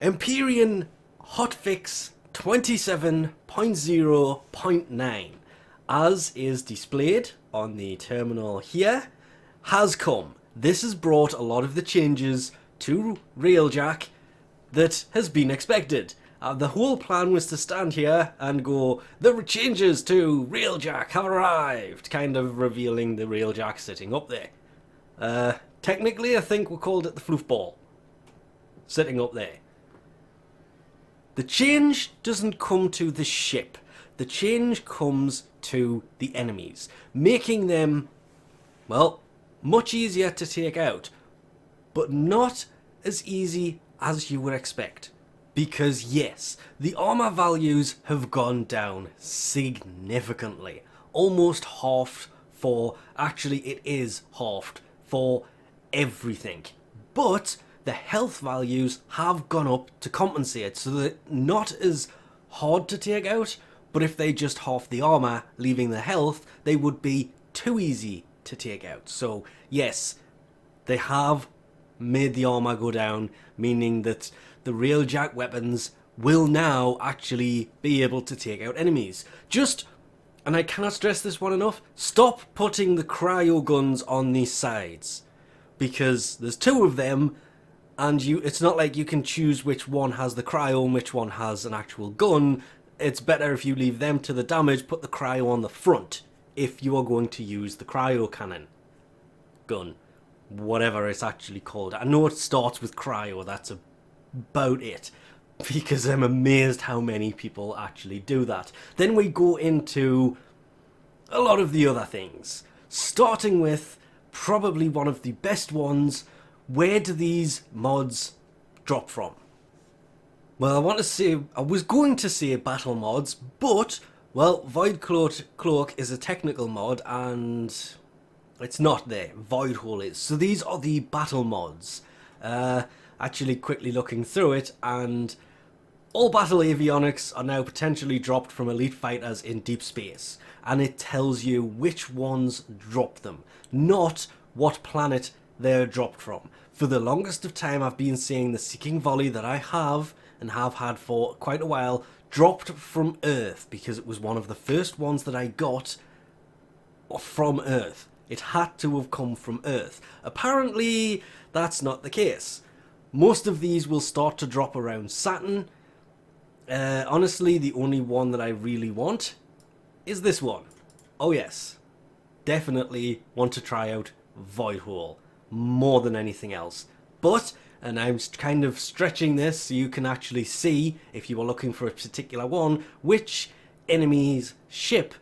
Empyrean Hotfix 27.0.9, as is displayed on the terminal here, has come. This has brought a lot of the changes to Railjack that has been expected. The whole plan was to stand here and go, the changes to Railjack have arrived, kind of revealing the Railjack sitting up there. Technically, I think we called it the floofball, sitting up there. The change doesn't come to the ship. The change comes to the enemies, making them, well, much easier to take out, but not as easy as you would expect. Because yes, the armor values have gone down significantly. Almost halved for, actually it is halved for everything. But the health values have gone up to compensate, so that not as hard to take out, but if they just half the armor, leaving the health, they would be too easy to take out. So yes, they have made the armor go down, meaning that the Railjack weapons will now actually be able to take out enemies. Just, and I cannot stress this one enough, stop putting the cryo guns on these sides, because there's two of them, and it's not like you can choose which one has the cryo and which one has an actual gun. It's better if you leave them to the damage, put the cryo on the front, if you are going to use the cryo cannon. Gun. Whatever it's actually called. I know it starts with cryo, that's about it. Because I'm amazed how many people actually do that. Then we go into a lot of the other things. Starting with probably one of the best ones. Where do these mods drop from? Well, I was going to say battle mods, but, well, Void Cloak is a technical mod, and it's not there. Void Hole is. So these are the battle mods. Actually quickly looking through it, and all battle avionics are now potentially dropped from elite fighters in deep space. And it tells you which ones drop them, not what planet they're dropped from. For the longest of time I've been seeing the Seeking Volley that I have, and have had for quite a while, dropped from Earth, because it was one of the first ones that I got from Earth. It had to have come from Earth. Apparently that's not the case. Most of these will start to drop around Saturn. Honestly, the only one that I really want is this one. Oh yes, definitely want to try out Void Hole more than anything else. But, and I'm kind of stretching this so you can actually see, if you are looking for a particular one, which enemy's ship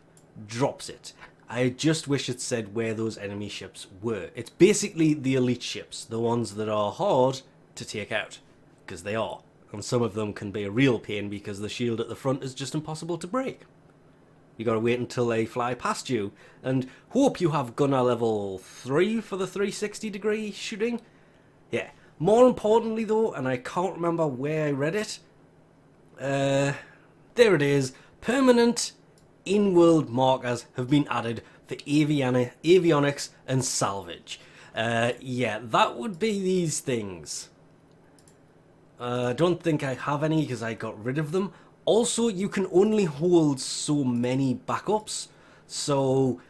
drops it. I just wish it said where those enemy ships were. It's basically the elite ships, the ones that are hard to take out, because they are. And some of them can be a real pain because the shield at the front is just impossible to break. You gotta wait until they fly past you, and hope you have gunner level 3 for the 360 degree shooting. Yeah. More importantly though, and I can't remember where I read it, there it is, permanent in-world markers have been added for avionics and salvage. Yeah, that would be these things. I don't think I have any because I got rid of them. Also, you can only hold so many backups, so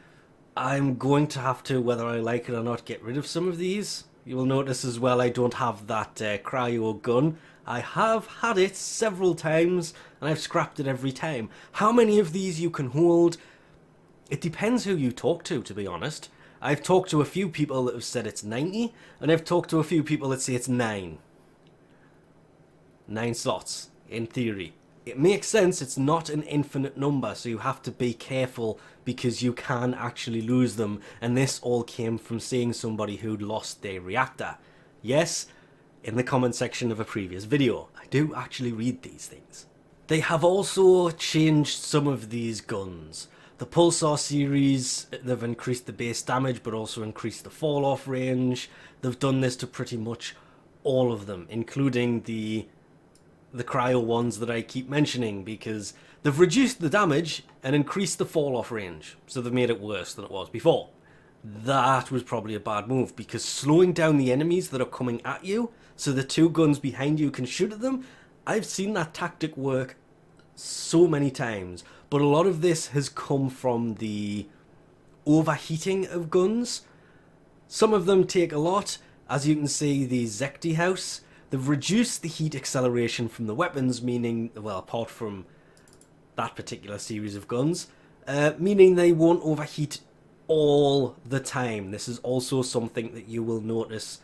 I'm going to have to, whether I like it or not, get rid of some of these. You will notice as well I don't have that cryo gun. I have had it several times, and I've scrapped it every time. How many of these you can hold? It depends who you talk to be honest. I've talked to a few people that have said it's 90, and I've talked to a few people that say it's 9. 9 slots, in theory. It makes sense, it's not an infinite number, so you have to be careful because you can actually lose them, and this all came from seeing somebody who'd lost their reactor. Yes, in the comment section of a previous video. I do actually read these things. They have also changed some of these guns. The Pulsar series, they've increased the base damage but also increased the fall off range. They've done this to pretty much all of them, including the cryo ones that I keep mentioning, because they've reduced the damage and increased the fall off range, so they've made it worse than it was before. that was probably a bad move, because slowing down the enemies that are coming at you so the two guns behind you can shoot at them, I've seen that tactic work so many times. But a lot of this has come from the overheating of guns. Some of them take a lot. As you can see, the Zekti house, they've reduced the heat acceleration from the weapons, meaning, well, apart from that particular series of guns, meaning they won't overheat all the time. This is also something that you will notice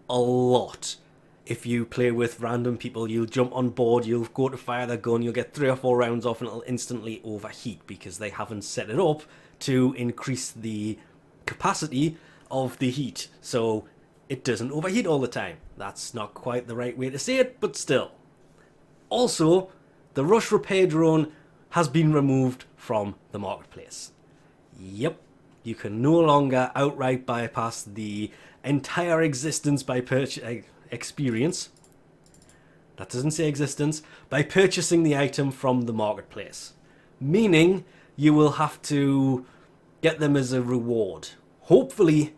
a lot. If you play with random people, you'll jump on board, you'll go to fire their gun, you'll get 3 or 4 rounds off and it'll instantly overheat because they haven't set it up to increase the capacity of the heat. So it doesn't overheat all the time. That's not quite the right way to say it, but still. Also, the rush repair drone has been removed from the marketplace. Yep, you can no longer outright bypass the entire existence by experience. That doesn't say existence. By purchasing the item from the marketplace. Meaning you will have to get them as a reward. Hopefully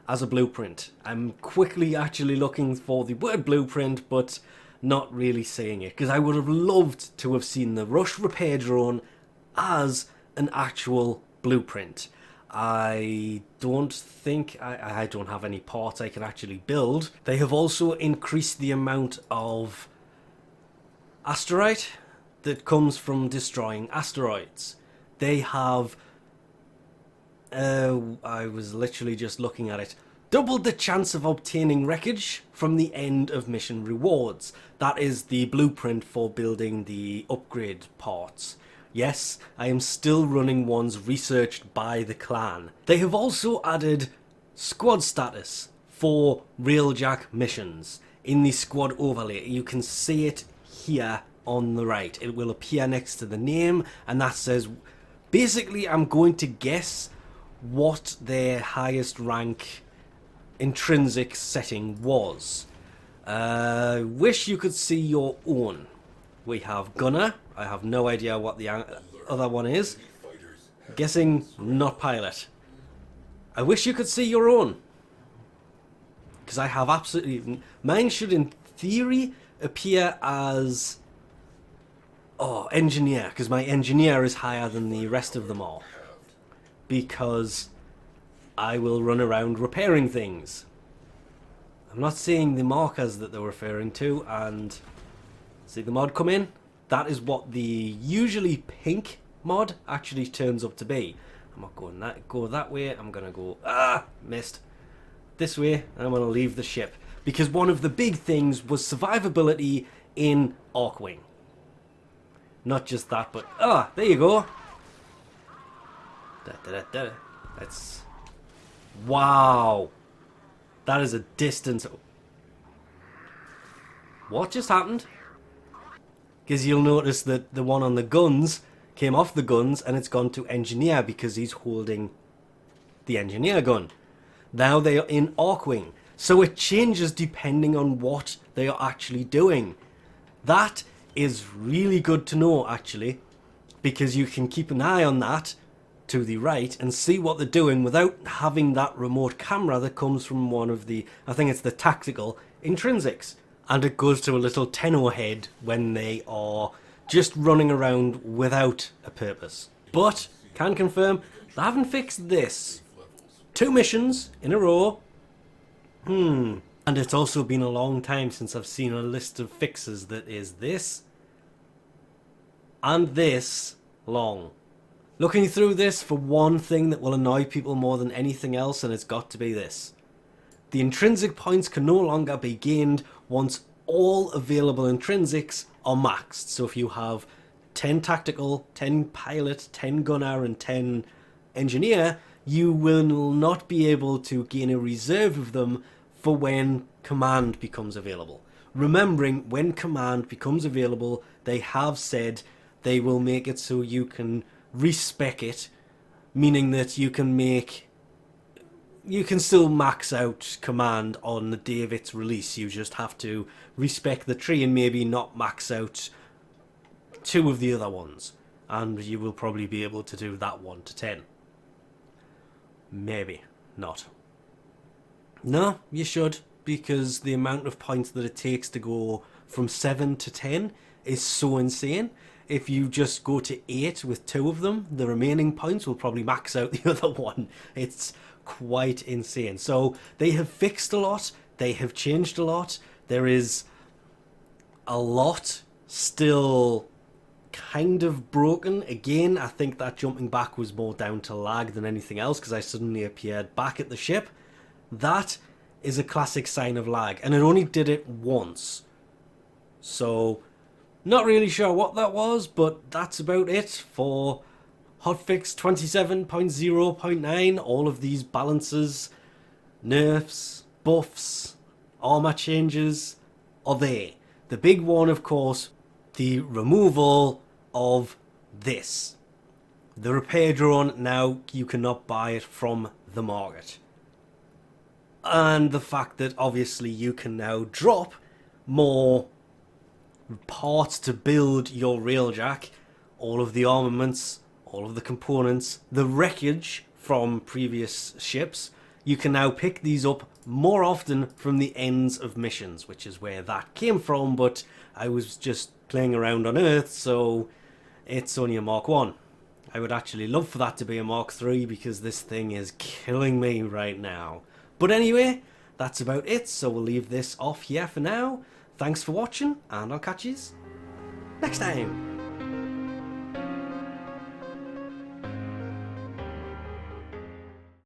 as a blueprint. I'm quickly actually looking for the word blueprint, but not really saying it, because I would have loved to have seen the rush repair drone as an actual blueprint. I don't think I don't have any parts I can actually build. They have also increased the amount of asteroid that comes from destroying asteroids. They have I was literally just looking at it. Doubled the chance of obtaining wreckage from the end of mission rewards. That is the blueprint for building the upgrade parts. Yes, I am still running ones researched by the clan. They have also added squad status for Railjack missions. In the squad overlay, you can see it here on the right. It will appear next to the name, and that says, basically I'm going to guess what their highest rank intrinsic setting was. Wish you could see your own. We have Gunner. I have no idea what the other one is. Guessing not pilot. I wish you could see your own, because I have absolutely... Mine should in theory appear as engineer, because my engineer is higher than the rest of them all, because I will run around repairing things. I'm not seeing the markers that they're referring to, and see the mod come in? That is what the usually pink mod actually turns up to be. I'm not going that way. I'm gonna go missed this way, and I'm gonna leave the ship, because one of the big things was survivability in Archwing. Not just that, but there you go. That's wow. That is a distance. What just happened? Because you'll notice that the one on the guns came off the guns and it's gone to engineer because he's holding the engineer gun. Now they are in Archwing. So it changes depending on what they are actually doing. That is really good to know, actually, because you can keep an eye on that to the right and see what they're doing without having that remote camera that comes from one of the, I think it's the tactical intrinsics. And it goes to a little tenor head when they are just running around without a purpose. But, can confirm, they haven't fixed this. 2 missions in a row. And it's also been a long time since I've seen a list of fixes that is this and this long. Looking through this for one thing that will annoy people more than anything else, and it's got to be this. The intrinsic points can no longer be gained once all available intrinsics are maxed. So if you have 10 tactical, 10 pilot, 10 gunner and 10 engineer, you will not be able to gain a reserve of them for when command becomes available. Remembering, when command becomes available, they have said they will make it so you can respec it, meaning that you can still max out command on the day of its release. You just have to respec the tree and maybe not max out 2 of the other ones, and you will probably be able to do that 1 to 10. Maybe not. No, you should, because the amount of points that it takes to go from 7 to 10 is so insane. If you just go to 8 with 2 of them, the remaining points will probably max out the other one. It's quite insane. So they have fixed a lot, they have changed a lot. There is a lot still kind of broken. Again, I think that jumping back was more down to lag than anything else, because I suddenly appeared back at the ship. That is a classic sign of lag, and it only did it once. So, not really sure what that was, but that's about it for Hotfix 27.0.9. All of these balances, nerfs, buffs, armor changes are there. The big one, of course, the removal of this. The repair drone, now you cannot buy it from the market. And the fact that obviously you can now drop more parts to build your Railjack, all of the armaments, all of the components, the wreckage from previous ships. You can now pick these up more often from the ends of missions, which is where that came from, but I was just playing around on Earth, so it's only a Mark 1. I would actually love for that to be a Mark 3, because this thing is killing me right now. But anyway, that's about it, so we'll leave this off here for now. Thanks for watching, and I'll catch you next time.